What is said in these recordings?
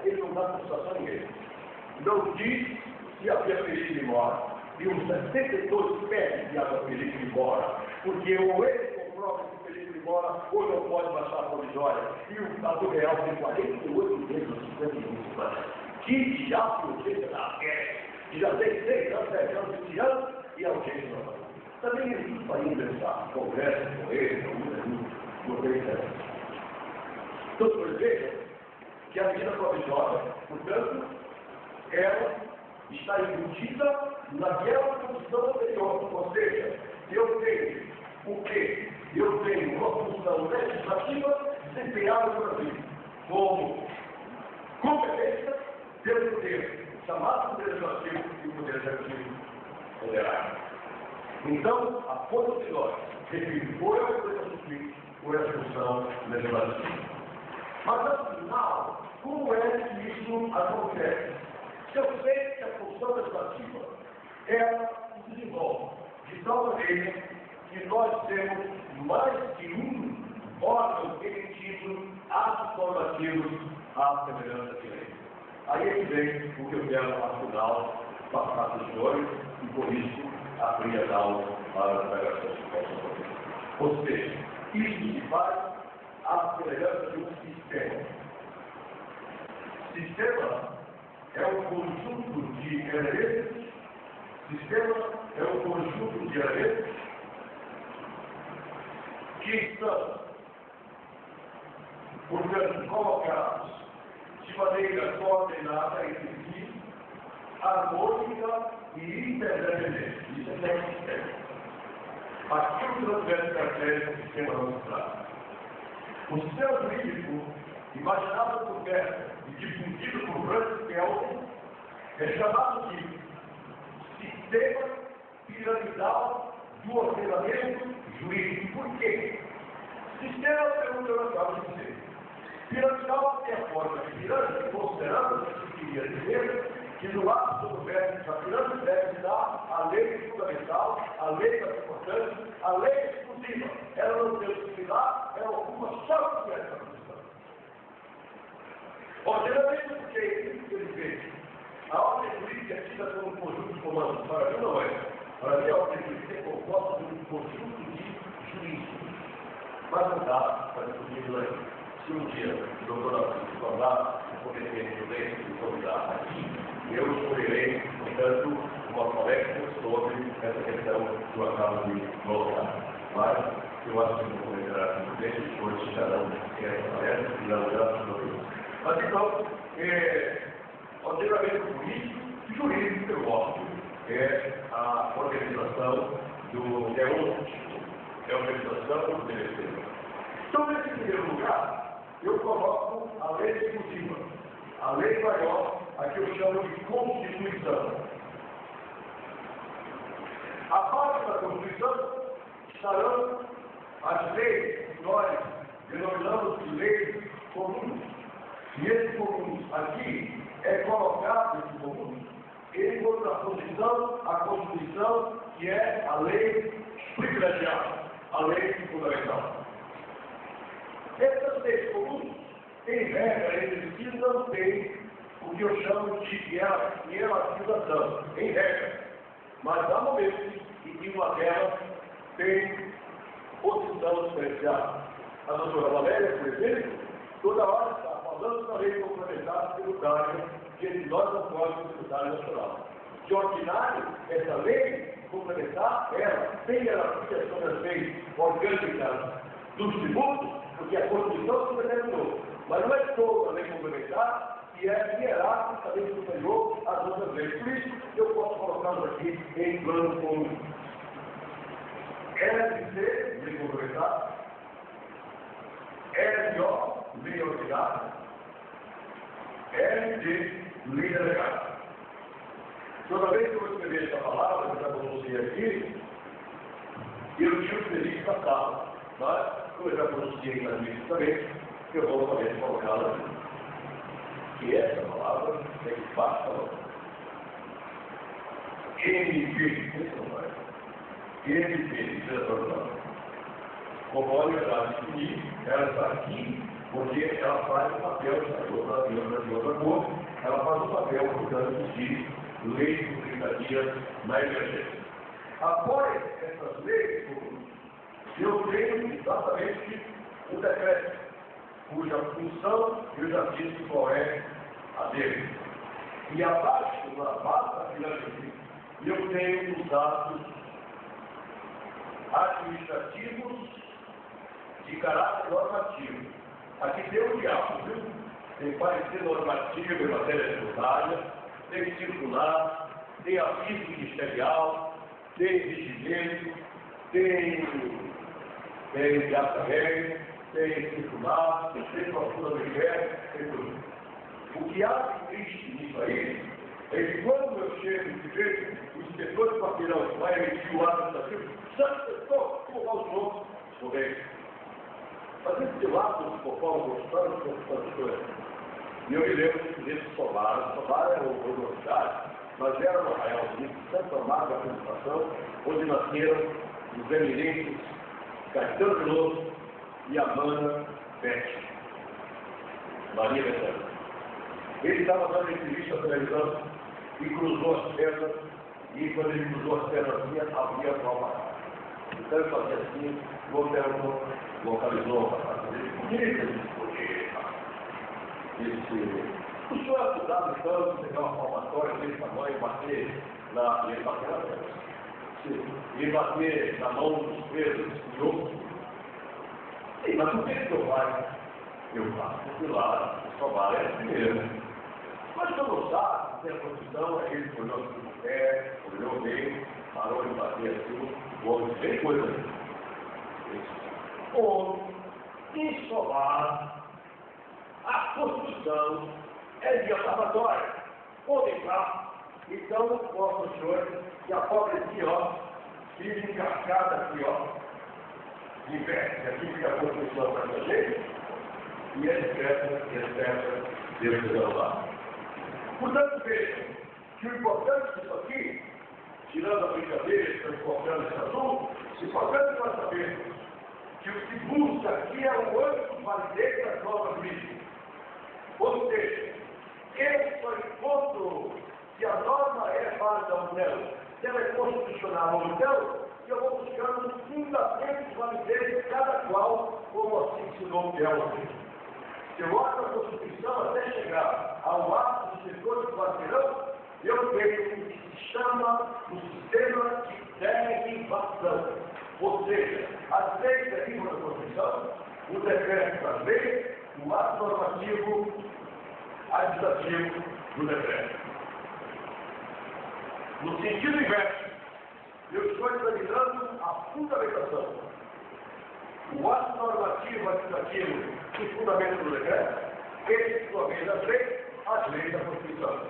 ele não dá satisfação a ninguém. Não diz se a Via Felipe mora. E os 72 pedem que a Via Felipe mora. Porque ou ele comprova que Felipe mora, ou não pode baixar a provisória. E o Estado Real tem 48 meses, 50 minutos. Que diabo de urgência da guerra? Que já tem 6 anos, 7 anos, 20 anos, e a urgência não vai. Também isso vai ingressar. Congresso, Correio, não tem interesse. Então, por exemplo, que a medida provisória, portanto, ela está embutida naquela função anterior. Ou seja, eu tenho o quê? Eu tenho uma função legislativa desempenhada no Brasil como competência pelo poder chamado poder legislativo e o poder executivo federal. Então, a força de nós define ou é o poder executivo ou é a função legislativa. Mas, afinal, como é que isso acontece? Se eu sei que a função legislativa, ela se desenvolve de tal maneira que nós temos mais de um órgão emitido atos normativos à semelhança de lei. Aí é que vem o que eu quero, afinal, passar para os senhores e, por isso, abrir as aulas para as delegações que possam fazer. Ou seja, isso se faz à semelhança de um sistema. Sistema é um conjunto de elementos. Sistema é um conjunto de elementos que estão, portanto, colocados de maneira coordenada entre si, harmônica e interdependente. Isso é um sistema. Aquilo que nós tivemos características do sistema não se trata. O sistema jurídico, imaginado por Bert e difundido por Russell Kelvin, é chamado de sistema piramidal do ordenamento jurídico. Por quê? Sistema, pelo que eu acabo de dizer. Piramidal tem a forma de pirâmide, considerando que queria dizer que no ápice do verbo da pirâmide deve dar a lei fundamental, a lei mais importante, a lei exclusiva. Ela não tem similar, ela ocupa só o que é essa questão. Ordenamento porque é isso que ele fez. A ordem jurídica é tida como um conjunto de comandos. Para mim não é. Para mim a ordem jurídica é composta de um conjunto de juízes. Mas não dá para discutir isso aí. Se um dia o doutor Alcino se tornar o competente do leite de convidar aqui, eu escolherei, portanto, uma palestra sobre essa questão que eu acabo de colocar. Mas eu acho que não vou entrar no tempo, depois ficarão essa palestra e não irá sobre isso. Mas então, ordenamento político e jurídico, eu gosto, é a organização do é a organização do direito. Então, nesse primeiro lugar, eu coloco a lei exclusiva, a lei maior, a que eu chamo de Constituição. A parte da Constituição estarão as leis que nós denominamos de leis comuns. E esses comuns aqui é colocado esse comum em contraposição à Constituição, que é a lei privilegiada, a lei fundamental. Essas leis comuns, em regra, eles não têm o que eu chamo de hierarquização, em regra. Mas há momentos em que uma delas tem posição diferenciada. A doutora Valéria, por exemplo, toda hora está falando da lei complementar tributária, que nós não podemos tributário nacional. De ordinário, essa lei complementar, ela tem hierarquia sobre as leis orgânicas dos tributos, porque a Constituição se determinou. Mas não é toda a lei complementar que é hierarquicamente superior às outras leis. Por isso, eu posso colocá-los aqui em plano comum. LC, lei complementar. LO, lei ordinária. LD, lei delegada. Toda vez que eu escrever essa palavra, que eu já pronunciei aqui, eu tinha o feliz da sala. Mas, como eu já pronunciei na lista também, eu vou somente colocá-la aqui. Que essa palavra é que faz falar. MP, esse não vai. MP, isso é normal. Conforme eu já defini, ela está aqui porque ela faz o papel de outra cor, ela faz o papel, portanto, de lei de 30 dias na emergência. Após essas leis, eu tenho exatamente o decreto, cuja função eu já disse qual é a dele. E abaixo, na base da pirâmide, eu tenho os atos administrativos de caráter normativo. Aqui tem o diabo, viu? Tem parecer normativo em matéria tributária, tem circular, tem aviso ministerial, tem vigimento, tem diato-regra, tem circular, tem procura do inquérito, tem tudo. O que há de triste nisso aí é que quando eu chego e vejo o inspetor de quarteirão vai emitir o ato administrativo, santo inspetor, como vai o senhor? Estou bem. Mas esse lado do conforme gostando de coisas. E eu me lembro desse Sobar. Sobar era uma universidade, mas era no Arraialzinho, Santo Amaro da Administração, onde nasceram os eminentes Caetano Veloso e Amanda Beth. Maria Bethânia. Ele estava dando entrevista à televisão e cruzou as pernas, e quando ele cruzou as pernas, havia a nova casa. Então ele fazia assim, localizou a casa dele. O senhor é acusado, então, de pegar uma palmatória desse tamanho, bater na bater na mão dos presos e outros. Sim, mas por que eu faço? Eu faço porque lá o trabalho é primeiro. Mas quando não sabe, tem a profissão, ele olhou assim no pé, olhou bem, parou de bater assim, houve bem coisa ali. Ou, em Solar, a Constituição é diafatória. Podem lá, então, mostra os senhores que a pobrezinha, ó, fica encarcada aqui, ó, de pé, que aqui fica a Constituição para a gente, e etc, Deus lá. Portanto, vejam que o importante disso aqui, tirando a brincadeira, que está importando esse assunto, o importante nós sabermos que o que busca aqui é o âmbito validez das normas jurídicas. Ou seja, eu só encontro que a norma é válida ou não, se ela é constitucional ou não, eu vou buscando um fundamento de validez de cada qual, como assim ensinou o Piauí. Se eu olho a Constituição até chegar ao ato do setor de quarteirão, eu tenho o que se chama o sistema de derivação. Ou seja, as leis derivam da Constituição, o decreto das leis, o ato normativo administrativo do decreto. No sentido inverso, eu estou examinando a fundamentação. O ato normativo administrativo e fundamento do decreto, esse, por vez, as leis da Constituição.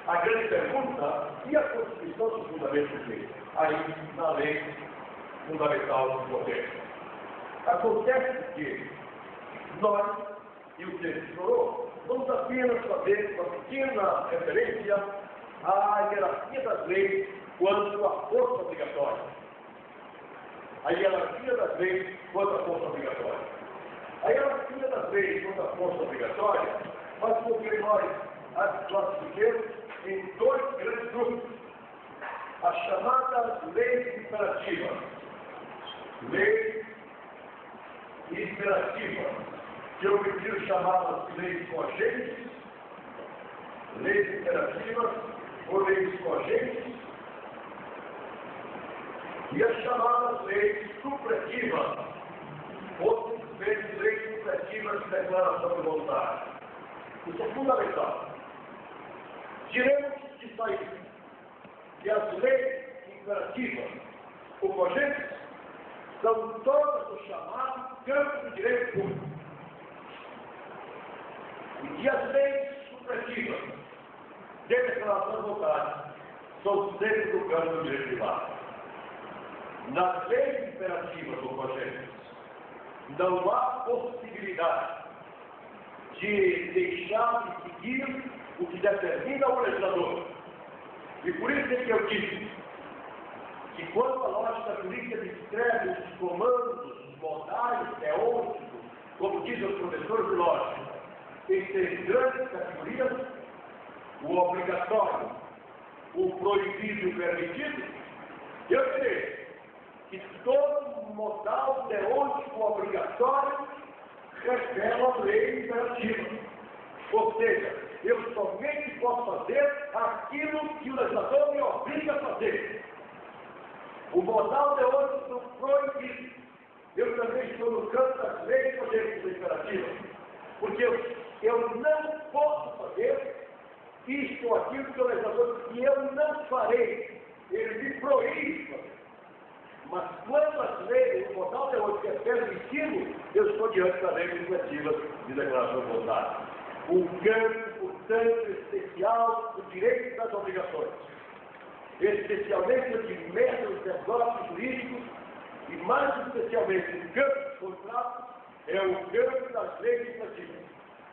A grande pergunta, e a Constituição dos fundamentos de lei? Aí, na lei fundamental do poder. Acontece que nós, e o texto explorou, vamos apenas fazer uma pequena referência à hierarquia das leis quanto à força obrigatória. A hierarquia das leis quanto à força obrigatória. A hierarquia das leis quanto à força obrigatória faz com que nós as classifiquemos em dois grandes grupos. As chamadas leis imperativas. Leis imperativas, que eu prefiro chamá-las de leis cogentes, leis imperativas ou leis cogentes, e as chamadas leis supretivas, ou simplesmente leis supretivas de declaração de vontade. Isso é fundamental. Tiremos de sair que as leis imperativas ou cogentes são todas o chamado campo do direito público. E que as leis supretivas de declaração de vontade são sempre do campo do direito privado. Nas leis imperativas ou cogentes, não há possibilidade de deixar de seguir o que determina o legislador. E por isso é que eu disse que quando a lógica jurídica descreve os comandos, os modais teóricos como dizem os professores de lógica, em 3 grandes categorias: o obrigatório, o proibido e o permitido. Eu direi que todo modal teórico obrigatório revela a lei imperativa. Ou seja, eu somente posso fazer aquilo que o legislador me obriga a fazer. O modal teórico do proibido. Eu também estou no campo das leis imperativas. Porque eu não posso fazer isto ou aquilo que o legislador diz que eu não farei. Ele me proíbe fazer. Mas quando as leis, o modal teórico é permitido, eu estou diante da lei legislativa de declaração voluntária. Um campo, portanto, especial do direito e das obrigações. Especialmente de métodos negócios jurídicos e mais especialmente o campo dos contratos, é o campo das leis legislativas.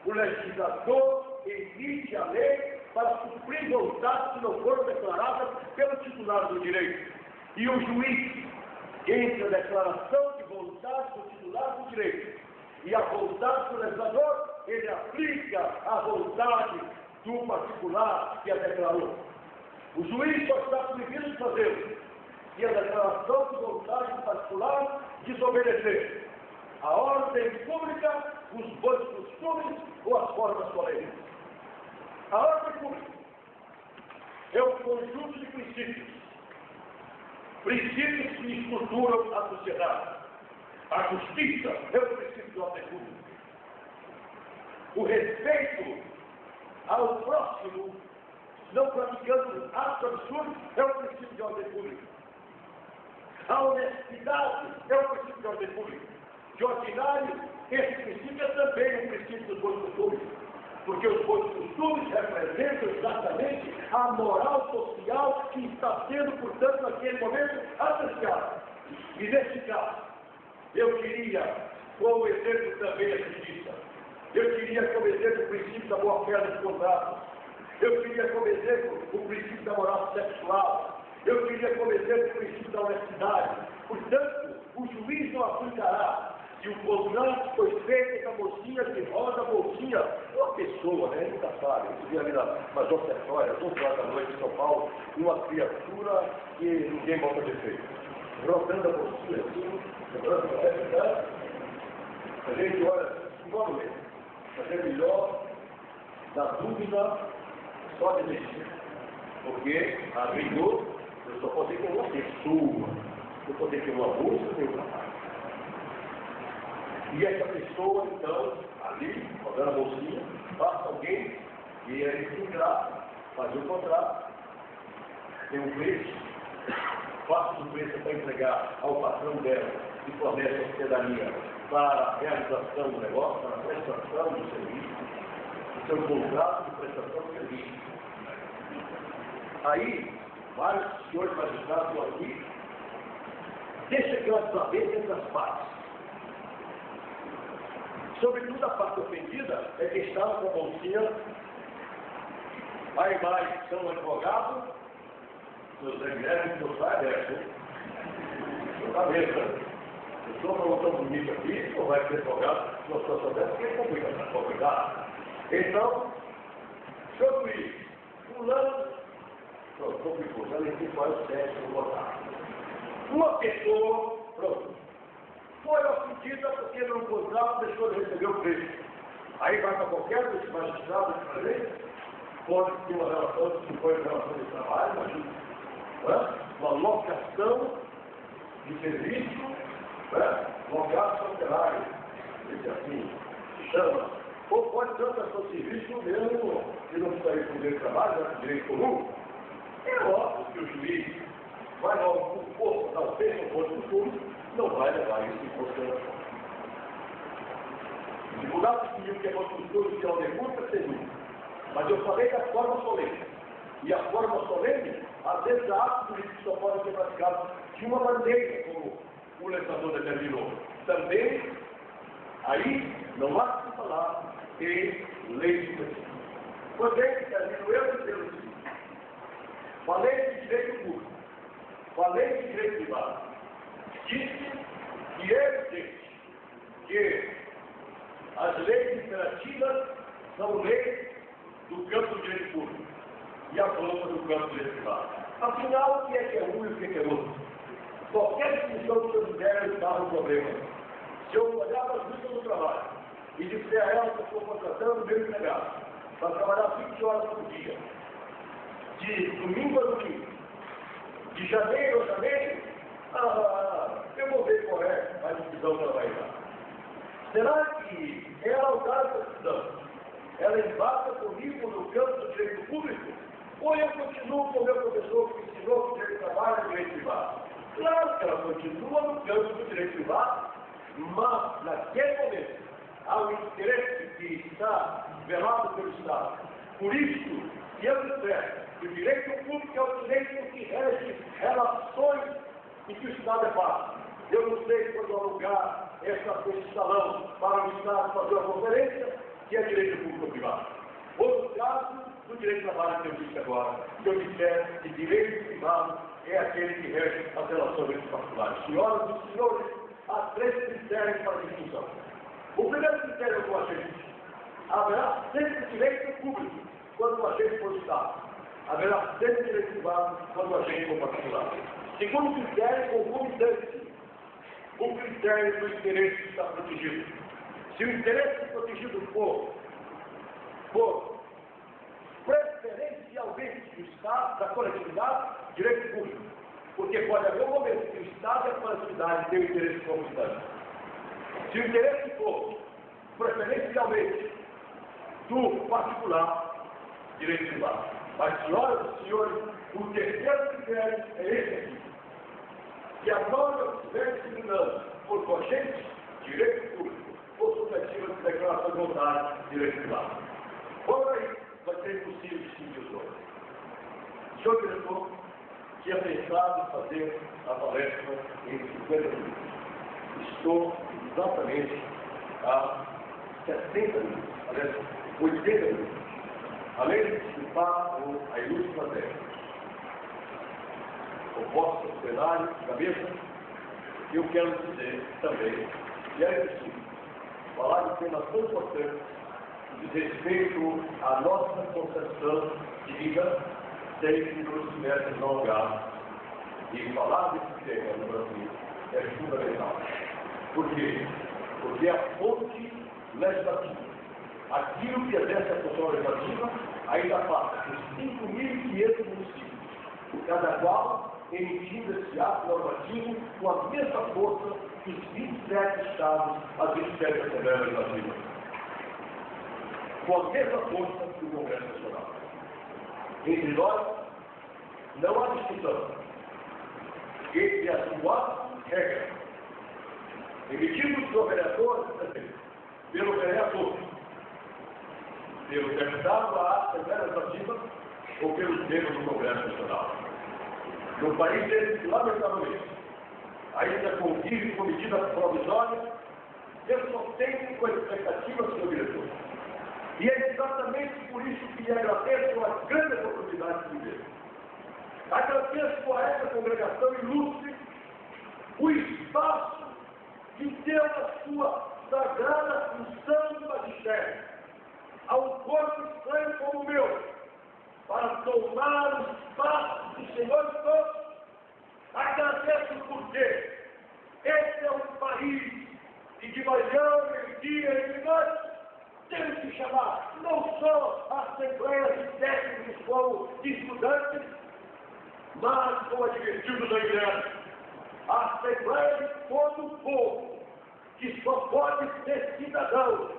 O legislador emite a lei para cumprir vontades que não foram declaradas pelo titular do direito. E o juiz, entre a declaração de vontade do titular do direito e a vontade do legislador, ele aplica a vontade do particular que a declarou. O juiz só está proibido de fazê-lo se a declaração de vontade do particular desobedecer a ordem pública, os bons costumes ou as formas solenes. A ordem pública é um conjunto de princípios que estruturam a sociedade. A justiça é o princípio de ordem pública. O respeito ao próximo, não praticando atos absurdos, é o princípio de ordem pública. A honestidade é o princípio de ordem pública. De ordinário, esse princípio é também um princípio dos bons costumes. Porque os bons costumes representam exatamente a moral social que está sendo, portanto, naquele momento, apreciada. E nesse caso, eu queria, como exemplo também a justiça, eu queria como exemplo o princípio da boa-fé dos contratos, eu queria como exemplo o princípio da moral sexual, eu queria como exemplo o princípio da honestidade. Portanto, o juiz não aplicará se o contrato foi feito com a mocinha que roda a bolsinha, uma pessoa, né? Nunca sabe. Eu vi ali nas ofertórias, 11 horas da noite em São Paulo, uma criatura que ninguém volta a defeito. Rodando a bolsinha assim, a gente olha, igual mesmo. Mas é melhor, na dúvida, só desistir. Porque a rigor, eu só posso ter uma pessoa, eu posso ter uma bolsa e um trabalho. E essa pessoa, então, ali, rodando a bolsinha, passa alguém e é ingrato, faz um contrato, tem um preço, passa o preço para entregar ao patrão dela e fornece a hospedaria para a realização do negócio, para a prestação do serviço, o seu contrato de prestação do serviço. Aí, vários senhores magistrados estão aqui, deixa que eu saber entre as partes. Sobretudo a parte ofendida é que estava com a bolsinha, vai mais são advogado, José Guilherme, que eu saiba dessa, hein? Sua cabeça. Eu estou falando tão bonito aqui, não vai ser advogado, se eu sou dessa, porque é complicado. Então, seu juiz, fulano, pronto, complicou, já nem sei qual é o sexo do votar. Uma pessoa, pronto, foi ofendida porque no contrato deixou de receber o preço. Aí vai para qualquer dos magistrados de fazer, pode ter uma relação, que foi uma relação de trabalho, imagina, uma locação de serviço, locação operária, esse assim, se chama. Ou pode ser uma prestação de serviço mesmo, que não precisa ir para o direito de trabalho, direito comum. É óbvio que o juiz vai logo por força, não tem um ponto de tudo, não vai levar isso em consideração. A dificuldade de decidir o que é construtor e que é ordem pública, sem dúvida. Mas eu falei da forma solene. E a forma solene, às vezes, há atos políticos que só podem ser praticados de uma maneira, como o legislador determinou. Também, aí, não há que falar em lei específica. Quando é que termino eu dizer o seguinte: falei de direito público, falei de direito privado. Disse que é evidente que campo do direito privado. Afinal, o que é um e o que é outro? Qualquer discussão que eu fizer, eu estava no problema. Se eu olhar para a justiça do trabalho e disser a ela que eu estou contratando o meu empregado para trabalhar 20 horas por dia, de domingo a domingo, de janeiro a janeiro, eu vou ver qual é a decisão que ela vai dar. Será que ela, ao dar essa decisão, ela embarca comigo no campo do direito público? Ou eu continuo com o meu professor que me ensinou que o direito trabalho é direito privado? Claro que ela continua no campo do direito privado, mas naquele momento há um interesse que está velado pelo Estado. Por isso, que eu disser que o direito público é o direito que rege relações em que o Estado é parte. Eu não sei quando alugar esse salão para o Estado fazer uma conferência, que é direito público ou privado. Ou no caso do direito do trabalho que eu disse agora, que eu disser que direito privado é aquele que rege as relações entre particulares. Senhoras e senhores, há 3 critérios para a discussão. O primeiro critério é o agente. Haverá sempre direito público quando o agente for Estado. Haverá sempre direito privado quando o agente for particular. Segundo critério, concomitante. O critério do interesse que está protegido. Se o interesse protegido for preferencialmente do Estado, da coletividade, direito público. Porque pode haver um momento que o Estado e a coletividade têm o interesse comunitario. Se o interesse for preferencialmente do particular, direito privado. Mas, senhoras e senhores, o terceiro critério é esse aqui. Que a norma estiver discriminando por cogente, direito público, ou subjetiva de declaração de vontade, direito privado. Por aí, vai ser impossível distinguir os dois. O senhor diretor tinha pensado em fazer a palestra em 50 minutos. Estou exatamente a 70 minutos, aliás, 80 minutos. Além de participar a ilustre matéria. O vosso cenário de cabeça, eu quero dizer também que é possível falar de temas tão importantes de respeito à nossa concepção de vida, sem que nos estivéssemos alongados. E falar desse tema no Brasil é fundamental. Por quê? Porque é a fonte legislativa. Aquilo que exerce a função legislativa ainda passa por 5.500 municípios, cada qual emitindo esse ato normativo com a mesma força que os 27 estados, as 27 Assembleias Legislativas. Com a mesma força que o Congresso Nacional. Entre nós, não há discussão. Entre as duas regras, emitidos pelo vereador, pelo vereador, pelo deputado à Assembleia Legislativa ou pelos membros do Congresso Nacional. No país dele, lamentavelmente, ainda convive com medidas provisórias, eu só tenho com a expectativa, senhor diretor. E é exatamente por isso que lhe agradeço a grande oportunidade que me deu. Agradeço a essa congregação ilustre o espaço que deu a sua sagrada função de magistério a um corpo estranho como o meu, para tomar o espaço dos senhores todos. Agradeço porque esse é um país que de manhã, meio-dia e de noite temos que chamar não só assembleias de técnicos como de estudantes, mas, como advertiu do Doigrande, a assembleia de todo o povo, que só pode ser cidadão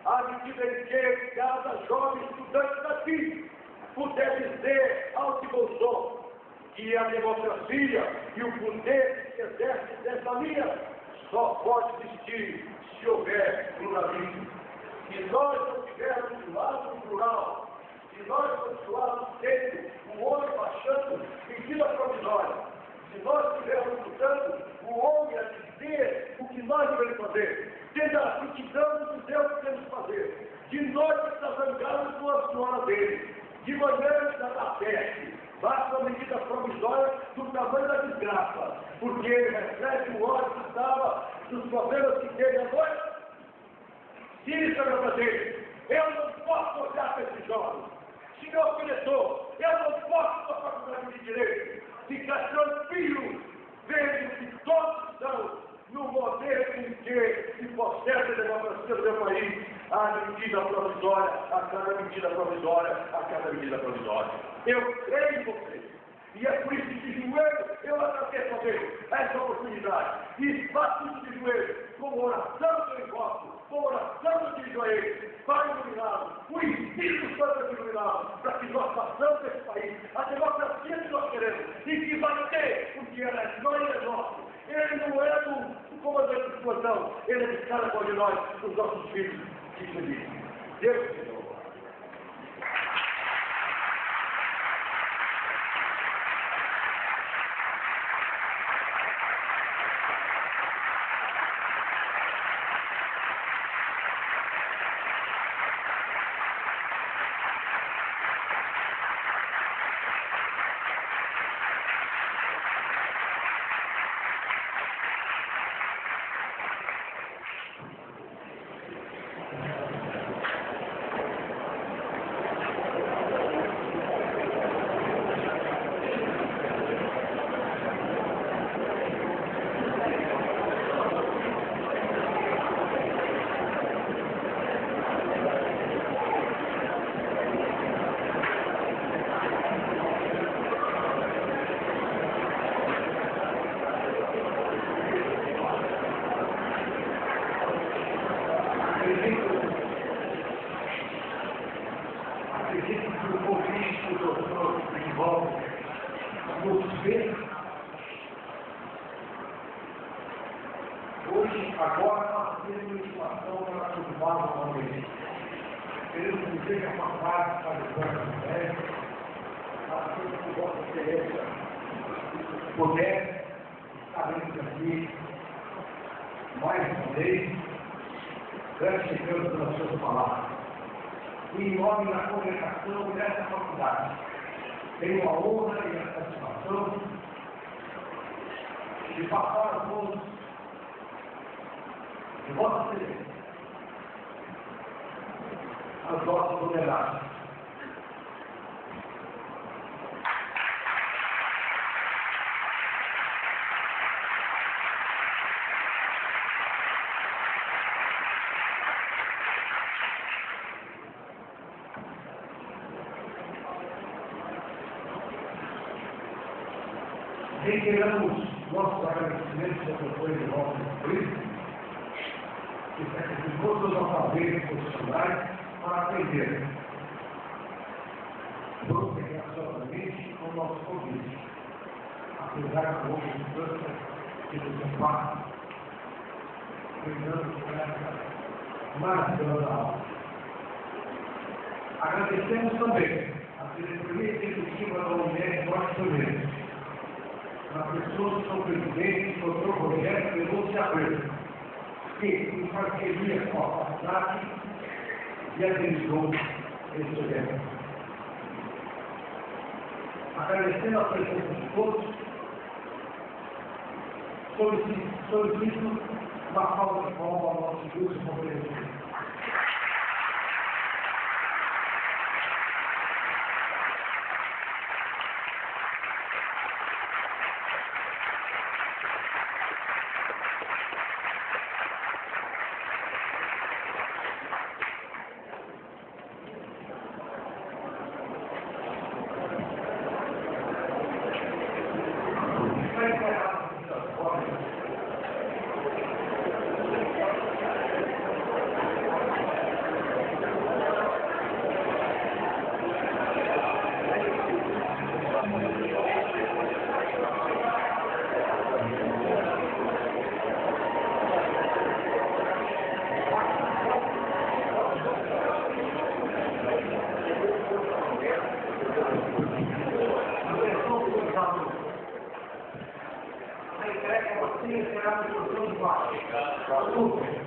à medida em que cada jovem estudante daqui puder dizer alto e bom som que a democracia e o poder que se exerce dessa linha só pode existir se houver pluralismo. Se nós não tivermos um lado plural, se nós continuarmos tendo o homem baixando medida provisória, se nós estivermos lutando o homem a dizer o que nós devemos fazer, tendo a aptidão de dizer o que temos que fazer, de noite está zangado com a senhora dele, de manhã está na peste, basta uma medida provisória do tamanho da desgraça, porque ele recebe o ódio que estava dos problemas que teve à noite. Se isso é fazer, eu não posso olhar para esses jovens. Senhor diretor, eu não posso essa é a democracia do meu país. A medida provisória, a cada medida provisória, a cada medida provisória. Eu creio em vocês. E é por isso que de joelho eu agradeço a Deus essa oportunidade. E faço isso de joelho, com oração que eu invoco, com oração que eu dirijo a Ele, Pai iluminado, o Espírito Santo é iluminado, para que nós façamos esse país, a democracia que nós queremos, e que vai ter, porque ela é nós e é nosso. Ele não é do comandante de situação, ele é de cada qual de nós, dos nossos filhos, que felizes. Deus te louve. Acredito que o convite do doutor Rivaldo nos vê hoje, agora, nós temos uma situação para cultivar novamente. Queremos dizer que a passagem para o Governo Velho, nós temos que Vossa Excelência puder estar vindo aqui mais uma vez, grande Deus pelas suas palavras. Em nome da congregação dessa faculdade, tenho a honra e a satisfação de passar a voz de Vossa Excelência as nossas homenagens. Reiteramos nossos agradecimentos ao doutor Rivaldo Brito, que sacrificou seus alfabeiros profissionais para atender progressivamente ao nosso convite, apesar da longa distância que nos separa, lembrando por essa maravilhosa aula. Agradecemos também a diretoria executiva da UNED Norte-Fluminense, na pessoa do seu presidente, Dr. Rogério Veloso Abreu, que, em parceria com a faculdade, viabilizou esse evento. Agradecendo a presença de todos, solicito uma salva de palmas ao nosso ilustre conferencista. Será a discussão de baixo.